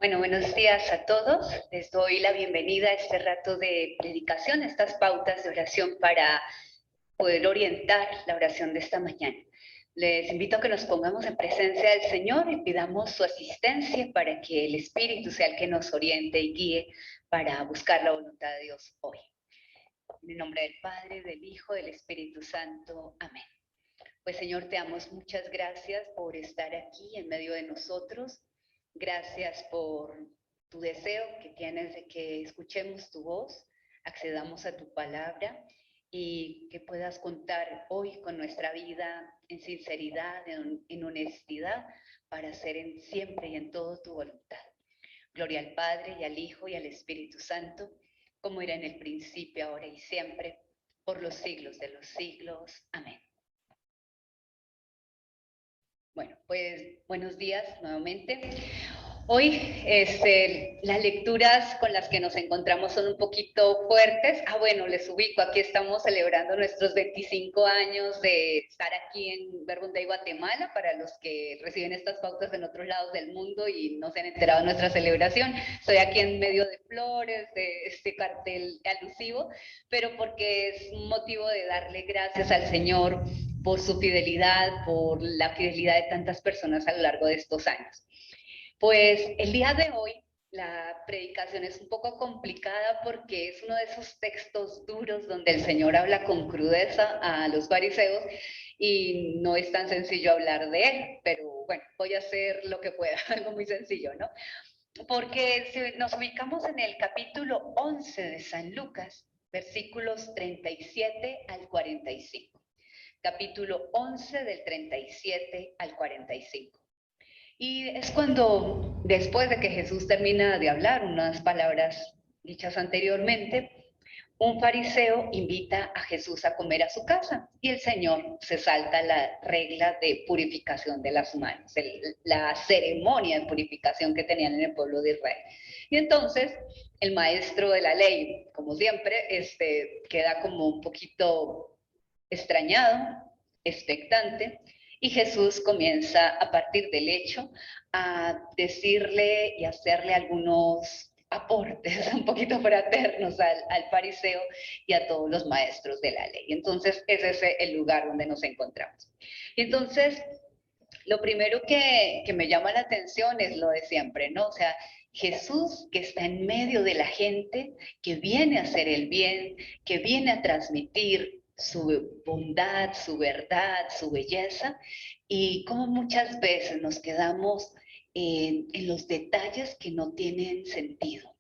Bueno, buenos días a todos. Les doy la bienvenida a este rato de predicación, a estas pautas de oración para poder orientar la oración de esta mañana. Les invito a que nos pongamos en presencia del Señor y pidamos su asistencia para que el Espíritu sea el que nos oriente y guíe para buscar la voluntad de Dios hoy. En el nombre del Padre, del Hijo, del Espíritu Santo. Amén. Pues Señor, te damos muchas gracias por estar aquí en medio de nosotros. Gracias por tu deseo que tienes de que escuchemos tu voz, accedamos a tu palabra y que puedas contar hoy con nuestra vida en sinceridad, en honestidad, para hacer siempre y en todo tu voluntad. Gloria al Padre y al Hijo y al Espíritu Santo, como era en el principio, ahora y siempre, por los siglos de los siglos. Amén. Bueno, pues buenos días nuevamente. Hoy las lecturas con las que nos encontramos son un poquito fuertes. Bueno, les ubico, aquí estamos celebrando nuestros 25 años de estar aquí en Verbunday, Guatemala, para los que reciben estas pautas en otros lados del mundo y no se han enterado de nuestra celebración. Estoy aquí en medio de flores, de este cartel alusivo, pero porque es un motivo de darle gracias al Señor por su fidelidad, por la fidelidad de tantas personas a lo largo de estos años. Pues el día de hoy la predicación es un poco complicada porque es uno de esos textos duros donde el Señor habla con crudeza a los fariseos y no es tan sencillo hablar de él, pero bueno, voy a hacer lo que pueda, algo muy sencillo, ¿no? Porque si nos ubicamos en el capítulo 11 de San Lucas, versículos 37 al 45. Capítulo 11 del 37 al 45. Y es cuando, después de que Jesús termina de hablar unas palabras dichas anteriormente, un fariseo invita a Jesús a comer a su casa y el Señor se salta la regla de purificación de las manos, la ceremonia de purificación que tenían en el pueblo de Israel. Y entonces el maestro de la ley, como siempre, queda como un poquito extrañado, expectante, y Jesús comienza a partir del hecho a decirle y hacerle algunos aportes un poquito fraternos al fariseo y a todos los maestros de la ley. Entonces, ese es el lugar donde nos encontramos. Y entonces, lo primero que me llama la atención es lo de siempre, ¿no? O sea, Jesús que está en medio de la gente, que viene a hacer el bien, que viene a transmitir su bondad, su verdad, su belleza, y como muchas veces nos quedamos en los detalles que no tienen sentido.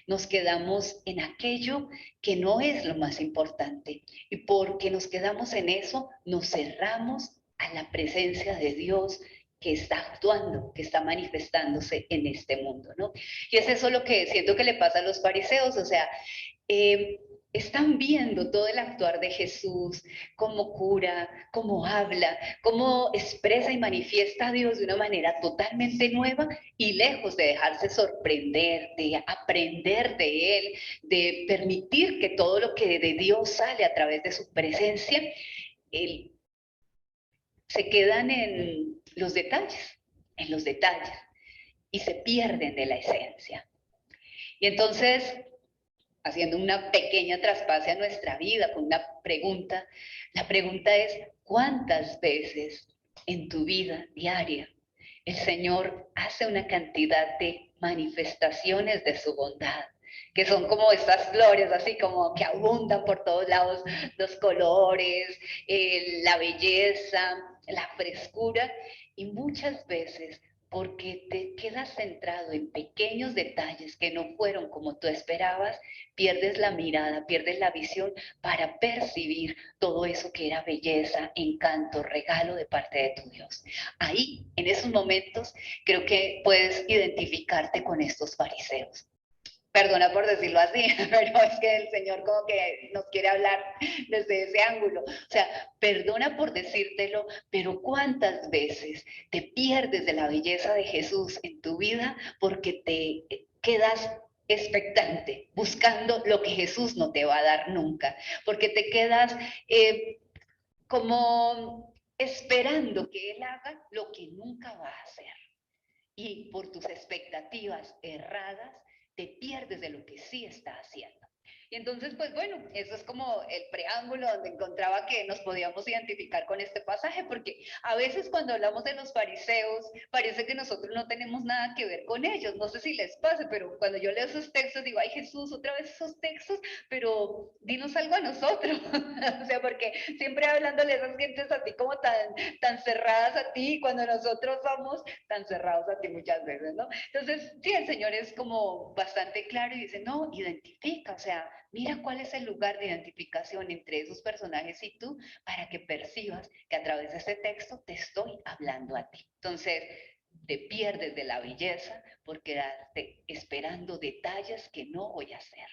Nos quedamos en aquello que no es lo más importante. Y porque nos quedamos en eso, nos cerramos a la presencia de Dios que está actuando, que está manifestándose en este mundo, ¿no? Y es eso lo que siento que le pasa a los fariseos, o sea, están viendo todo el actuar de Jesús, cómo cura, cómo habla, cómo expresa y manifiesta a Dios de una manera totalmente nueva y lejos de dejarse sorprender, de aprender de Él, de permitir que todo lo que de Dios sale a través de su presencia, se quedan en los detalles y se pierden de la esencia. Y entonces, haciendo una pequeña traspase a nuestra vida con una pregunta, la pregunta es, ¿cuántas veces en tu vida diaria el Señor hace una cantidad de manifestaciones de su bondad, que son como estas flores, así como que abundan por todos lados, los colores, la belleza, la frescura, y muchas veces porque te quedas centrado en pequeños detalles que no fueron como tú esperabas, pierdes la mirada, pierdes la visión para percibir todo eso que era belleza, encanto, regalo de parte de tu Dios. Ahí, en esos momentos, creo que puedes identificarte con estos fariseos. Perdona por decirlo así, pero es que el Señor como que nos quiere hablar desde ese ángulo. O sea, perdona por decírtelo, pero ¿cuántas veces te pierdes de la belleza de Jesús en tu vida porque te quedas expectante, buscando lo que Jesús no te va a dar nunca? Porque te quedas como esperando que Él haga lo que nunca va a hacer. y por tus expectativas erradas te pierdes de lo que sí está haciendo. Y entonces, pues bueno, eso es como el preámbulo donde encontraba que nos podíamos identificar con este pasaje, porque a veces cuando hablamos de los fariseos, parece que nosotros no tenemos nada que ver con ellos. No sé si les pase, pero cuando yo leo esos textos digo, ay Jesús, otra vez esos textos, pero dinos algo a nosotros. O sea, porque siempre hablándole a esas gentes a ti como tan cerradas a ti, cuando nosotros somos tan cerrados a ti muchas veces, ¿no? Entonces, sí, el Señor es como bastante claro y dice, no, identifica, o sea, mira cuál es el lugar de identificación entre esos personajes y tú para que percibas que a través de este texto te estoy hablando a ti. Entonces, te pierdes de la belleza por quedarte esperando detalles que no voy a hacer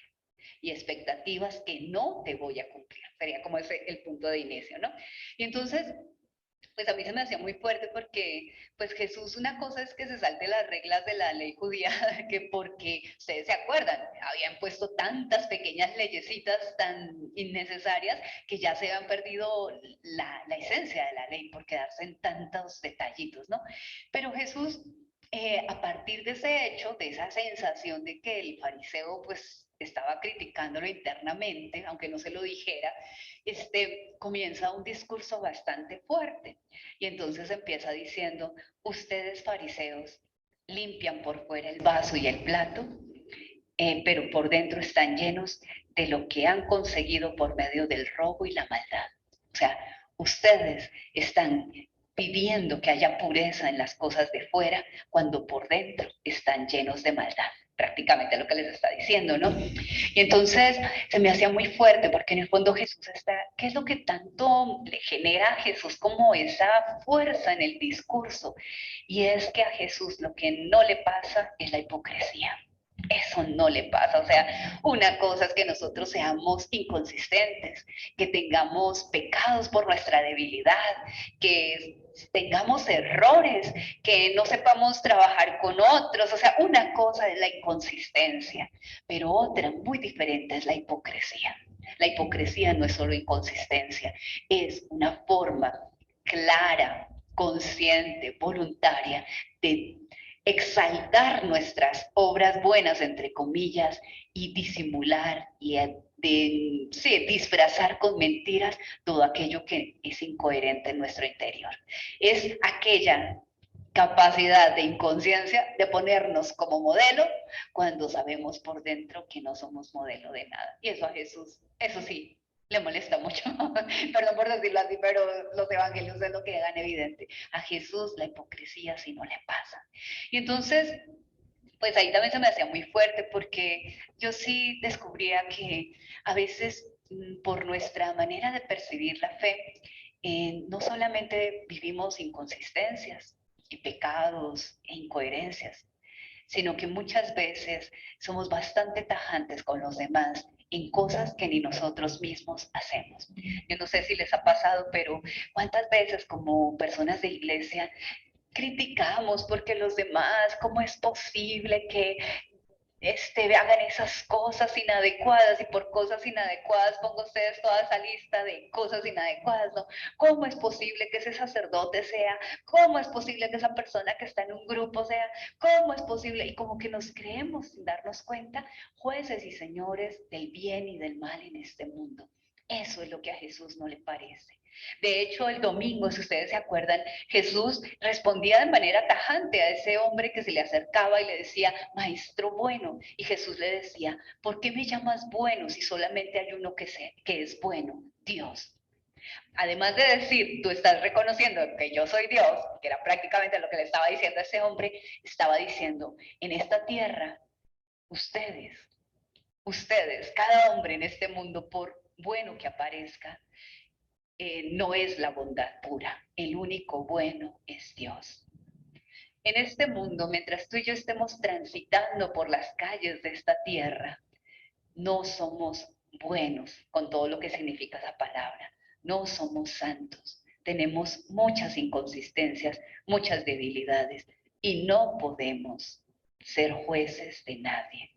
y expectativas que no te voy a cumplir. Sería como ese el punto de inicio, ¿no? Y entonces, pues a mí se me hacía muy fuerte porque, pues Jesús, una cosa es que se salte las reglas de la ley judía, que porque ustedes se acuerdan, habían puesto tantas pequeñas leyesitas tan innecesarias que ya se habían perdido la esencia de la ley por quedarse en tantos detallitos, ¿no? Pero Jesús, a partir de ese hecho, de esa sensación de que el fariseo, pues estaba criticándolo internamente, aunque no se lo dijera, comienza un discurso bastante fuerte. Y entonces empieza diciendo, ustedes fariseos limpian por fuera el vaso y el plato, pero por dentro están llenos de lo que han conseguido por medio del robo y la maldad. O sea, ustedes están pidiendo que haya pureza en las cosas de fuera cuando por dentro están llenos de maldad. Prácticamente lo que les está diciendo, ¿no? Y entonces se me hacía muy fuerte porque en el fondo Jesús está, ¿qué es lo que tanto le genera a Jesús como esa fuerza en el discurso? Y es que a Jesús lo que no le pasa es la hipocresía. Eso no le pasa. O sea, una cosa es que nosotros seamos inconsistentes, que tengamos pecados por nuestra debilidad, que tengamos errores, que no sepamos trabajar con otros. O sea, una cosa es la inconsistencia, pero otra muy diferente es la hipocresía. La hipocresía no es solo inconsistencia, es una forma clara, consciente, voluntaria de exaltar nuestras obras buenas, entre comillas, y disimular y sí, disfrazar con mentiras todo aquello que es incoherente en nuestro interior. Es aquella capacidad de inconsciencia de ponernos como modelo cuando sabemos por dentro que no somos modelo de nada. Y eso a Jesús, eso sí, le molesta mucho. Perdón por decirlo así, pero los evangelios es lo que hagan evidente. A Jesús la hipocresía sí no le pasa. Y entonces, pues ahí también se me hacía muy fuerte porque yo sí descubría que a veces por nuestra manera de percibir la fe, no solamente vivimos inconsistencias y pecados e incoherencias, sino que muchas veces somos bastante tajantes con los demás en cosas que ni nosotros mismos hacemos. Yo no sé si les ha pasado, pero cuántas veces como personas de iglesia criticamos porque los demás, ¿cómo es posible que hagan esas cosas inadecuadas? Y por cosas inadecuadas pongo ustedes toda esa lista de cosas inadecuadas, ¿no? ¿Cómo es posible que ese sacerdote sea? ¿Cómo es posible que esa persona que está en un grupo sea? ¿Cómo es posible? Y como que nos creemos sin darnos cuenta jueces y señores del bien y del mal en este mundo. Eso es lo que a Jesús no le parece. De hecho, el domingo, si ustedes se acuerdan, Jesús respondía de manera tajante a ese hombre que se le acercaba y le decía, maestro bueno. Y Jesús le decía, ¿por qué me llamas bueno si solamente hay uno que es bueno? Dios. Además de decir, tú estás reconociendo que yo soy Dios, que era prácticamente lo que le estaba diciendo a ese hombre, estaba diciendo, en esta tierra, ustedes, cada hombre en este mundo, por bueno que aparezca, no es la bondad pura. El único bueno es Dios. En este mundo, mientras tú y yo estemos transitando por las calles de esta tierra, no somos buenos con todo lo que significa esa palabra. No somos santos. Tenemos muchas inconsistencias, muchas debilidades y no podemos ser jueces de nadie,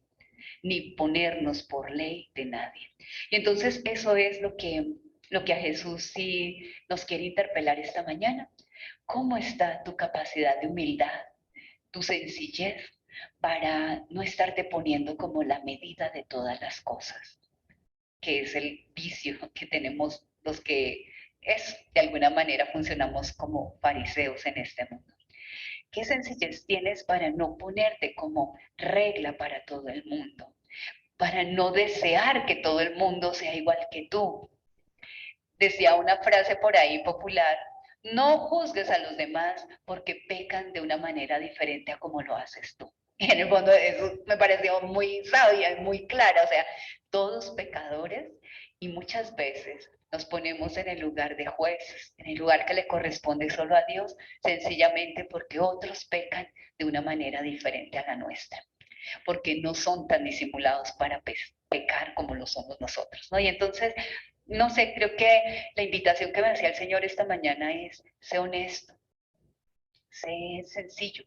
ni ponernos por ley de nadie. Y entonces eso es lo que a Jesús sí nos quiere interpelar esta mañana. ¿Cómo está tu capacidad de humildad? tu sencillez, para no estarte poniendo como la medida de todas las cosas, que es el vicio que tenemos los que de alguna manera funcionamos como fariseos en este mundo. ¿Qué sencillez tienes para no ponerte como regla para todo el mundo? Para no desear que todo el mundo sea igual que tú. Decía una frase por ahí popular: no juzgues a los demás porque pecan de una manera diferente a como lo haces tú. Y en el fondo eso me pareció muy sabia y muy clara, o sea, todos pecadores, y muchas veces nos ponemos en el lugar de jueces, en el lugar que le corresponde solo a Dios, sencillamente porque otros pecan de una manera diferente a la nuestra, porque no son tan disimulados para pecar como lo somos nosotros, ¿no? Y entonces, no sé, creo que la invitación que me hacía el Señor esta mañana es: sé honesto, sé sencillo,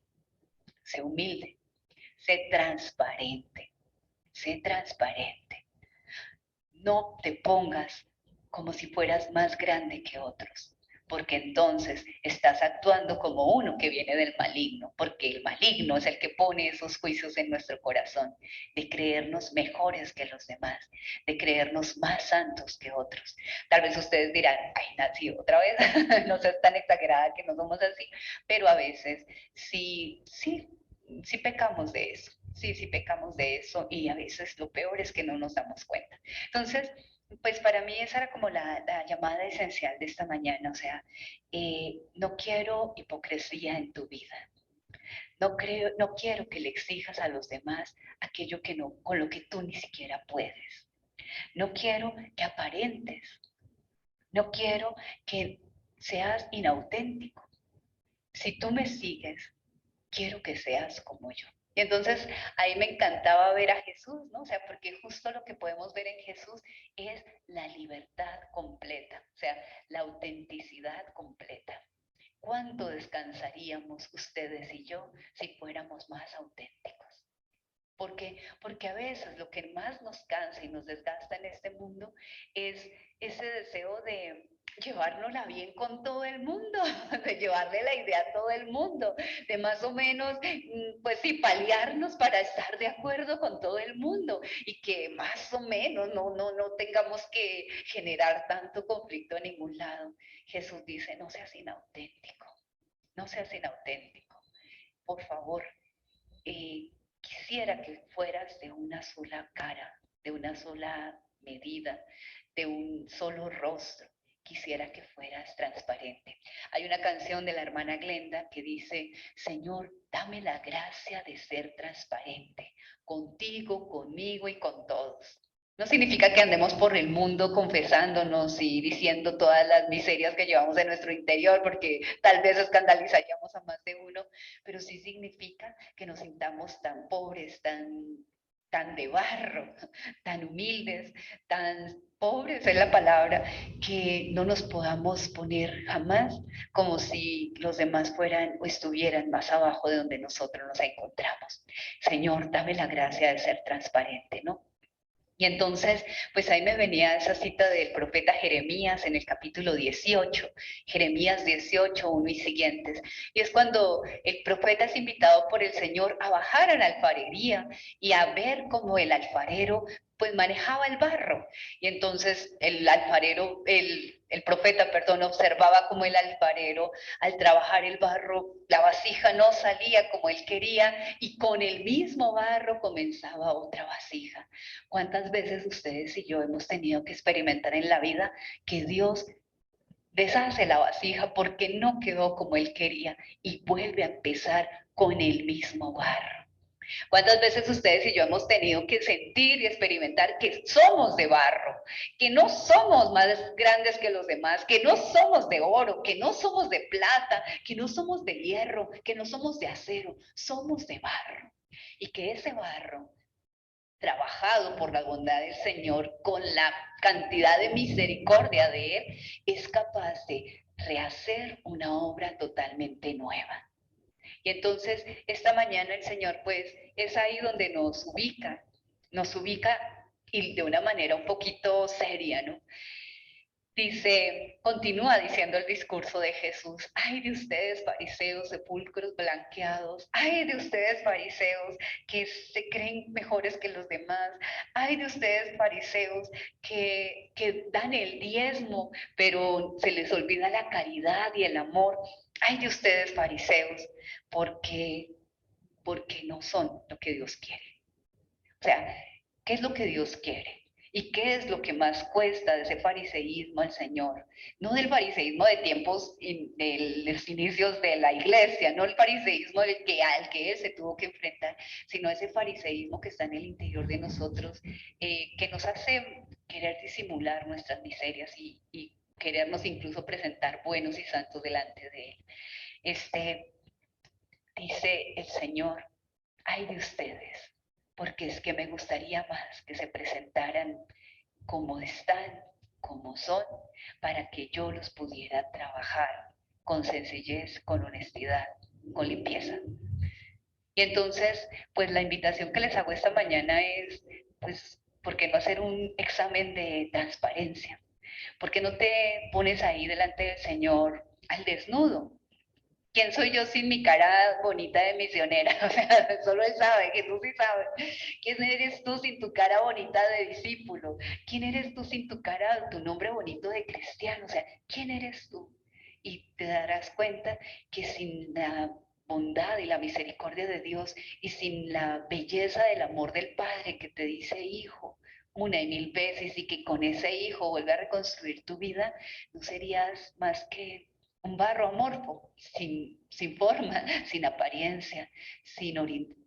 sé humilde, sé transparente, sé transparente. No te pongas como si fueras más grande que otros, porque entonces estás actuando como uno que viene del maligno, porque el maligno es el que pone esos juicios en nuestro corazón, de creernos mejores que los demás, de creernos más santos que otros. Tal vez ustedes dirán: ay, Nancy, otra vez, no seas tan exagerada, que no somos así, pero a veces sí pecamos de eso. Sí, sí pecamos de eso, y a veces lo peor es que no nos damos cuenta. Entonces, pues para mí esa era como la llamada esencial de esta mañana, o sea, no quiero hipocresía en tu vida. No quiero que le exijas a los demás aquello que no, con lo que tú ni siquiera puedes. No quiero que aparentes. No quiero que seas inauténtico. Si tú me sigues, quiero que seas como yo. Y entonces ahí me encantaba ver a Jesús, ¿no? O sea, porque justo lo que podemos ver en Jesús es la libertad completa, o sea, la autenticidad completa. ¿Cuánto descansaríamos ustedes y yo si fuéramos más auténticos? Porque a veces lo que más nos cansa y nos desgasta en este mundo es ese deseo de llevárnosla bien con todo el mundo, de llevarle la idea a todo el mundo, de más o menos, pues sí, paliarnos para estar de acuerdo con todo el mundo, y que más o menos no tengamos que generar tanto conflicto en ningún lado. Jesús dice: no seas inauténtico, no seas inauténtico, por favor. Quisiera que fueras de una sola cara, de una sola medida, de un solo rostro. Quisiera que fueras transparente. Hay una canción de la hermana Glenda que dice: Señor, dame la gracia de ser transparente, contigo, conmigo y con todos. No significa que andemos por el mundo confesándonos y diciendo todas las miserias que llevamos en nuestro interior, porque tal vez escandalizaríamos a más de uno, pero sí significa que nos sintamos tan pobres, tan de barro, tan humildes, tan pobres es la palabra, que no nos podamos poner jamás como si los demás fueran o estuvieran más abajo de donde nosotros nos encontramos. Señor, dame la gracia de ser transparente, ¿no? Y entonces, pues ahí me venía esa cita del profeta Jeremías en el capítulo 18, Jeremías 18, 1 y siguientes. Y es cuando el profeta es invitado por el Señor a bajar a la alfarería y a ver cómo el alfarero pues manejaba el barro. Y entonces el profeta, perdón, observaba cómo el alfarero, al trabajar el barro, la vasija no salía como él quería, y con el mismo barro comenzaba otra vasija. ¿Cuántas veces ustedes y yo hemos tenido que experimentar en la vida que Dios deshace la vasija porque no quedó como Él quería y vuelve a empezar con el mismo barro? ¿Cuántas veces ustedes y yo hemos tenido que sentir y experimentar que somos de barro, que no somos más grandes que los demás, que no somos de oro, que no somos de plata, que no somos de hierro, que no somos de acero, somos de barro? Y que ese barro, trabajado por la bondad del Señor, con la cantidad de misericordia de Él, es capaz de rehacer una obra totalmente nueva. Y entonces, esta mañana el Señor, pues, es ahí donde nos ubica y de una manera un poquito seria, ¿no? Dice, continúa diciendo el discurso de Jesús, ay de ustedes fariseos, sepulcros blanqueados, ay de ustedes fariseos que se creen mejores que los demás, ay de ustedes fariseos que dan el diezmo, pero se les olvida la caridad y el amor, ay de ustedes fariseos, porque no son lo que Dios quiere. O sea, ¿qué es lo que Dios quiere? ¿Y qué es lo que más cuesta de ese fariseísmo al Señor? No del fariseísmo de tiempos, de los inicios de la iglesia, no el fariseísmo al que Él se tuvo que enfrentar, sino ese fariseísmo que está en el interior de nosotros, que nos hace querer disimular nuestras miserias y querernos incluso presentar buenos y santos delante de Él. Dice el Señor, ay de ustedes, porque es que me gustaría más que se presentaran como están, como son, para que yo los pudiera trabajar con sencillez, con honestidad, con limpieza. Y entonces, pues la invitación que les hago esta mañana es, pues, ¿por qué no hacer un examen de transparencia? ¿Por qué no te pones ahí delante del Señor al desnudo? ¿Quién soy yo sin mi cara bonita de misionera? O sea, solo Él sabe, Jesús sí sabe. ¿Quién eres tú sin tu cara bonita de discípulo? ¿Quién eres tú sin tu cara, tu nombre bonito de cristiano? O sea, ¿quién eres tú? Y te darás cuenta que sin la bondad y la misericordia de Dios y sin la belleza del amor del Padre que te dice hijo una y mil veces y que con ese hijo vuelve a reconstruir tu vida, no serías más que un barro amorfo, sin forma, sin apariencia, sin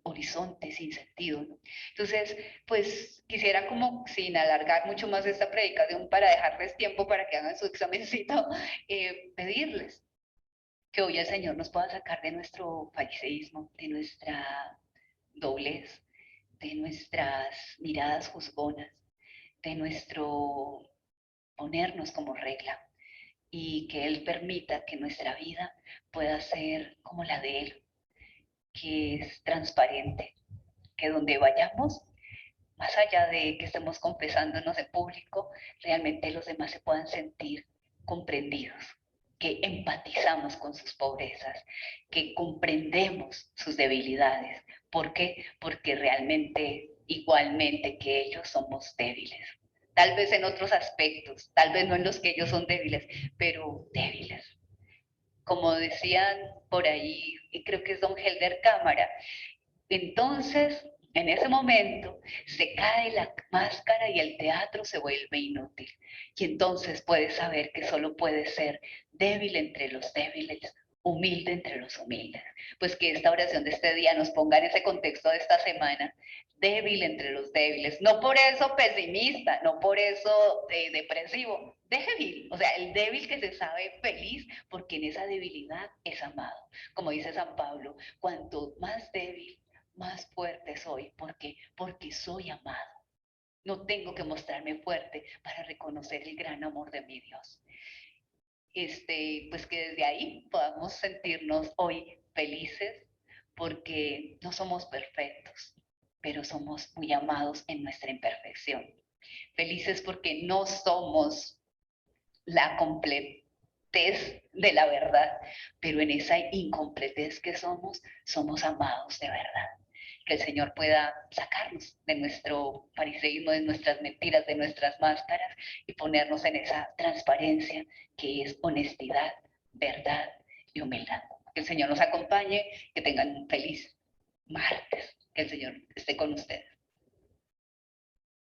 horizonte, sin sentido, ¿no? Entonces, pues quisiera como, sin alargar mucho más esta predicación, para dejarles tiempo para que hagan su examencito, pedirles que hoy el Señor nos pueda sacar de nuestro fariseísmo, de nuestra doblez, de nuestras miradas juzgonas, de nuestro ponernos como regla, y que Él permita que nuestra vida pueda ser como la de Él, que es transparente, que donde vayamos, más allá de que estemos confesándonos en público, realmente los demás se puedan sentir comprendidos, que empatizamos con sus pobrezas, que comprendemos sus debilidades. ¿Por qué? Porque realmente, igualmente que ellos, somos débiles. Tal vez en otros aspectos, tal vez no en los que ellos son débiles, pero débiles. Como decían por ahí, y creo que es don Helder Cámara, entonces, en ese momento, se cae la máscara y el teatro se vuelve inútil. Y entonces puedes saber que solo puedes ser débil entre los débiles, humilde entre los humildes. Pues que esta oración de este día nos ponga en ese contexto de esta semana, débil entre los débiles. No por eso pesimista, no por eso depresivo, débil. O sea, el débil que se sabe feliz porque en esa debilidad es amado. Como dice San Pablo, cuanto más débil, más fuerte soy. ¿Por qué? Porque soy amado. No tengo que mostrarme fuerte para reconocer el gran amor de mi Dios. Pues que desde ahí podamos sentirnos hoy felices porque no somos perfectos, pero somos muy amados en nuestra imperfección. Felices porque no somos la completez de la verdad, pero en esa incompletez que somos amados de verdad. Que el Señor pueda sacarnos de nuestro fariseísmo, de nuestras mentiras, de nuestras máscaras y ponernos en esa transparencia que es honestidad, verdad y humildad. Que el Señor nos acompañe, que tengan un feliz martes, que el Señor esté con ustedes.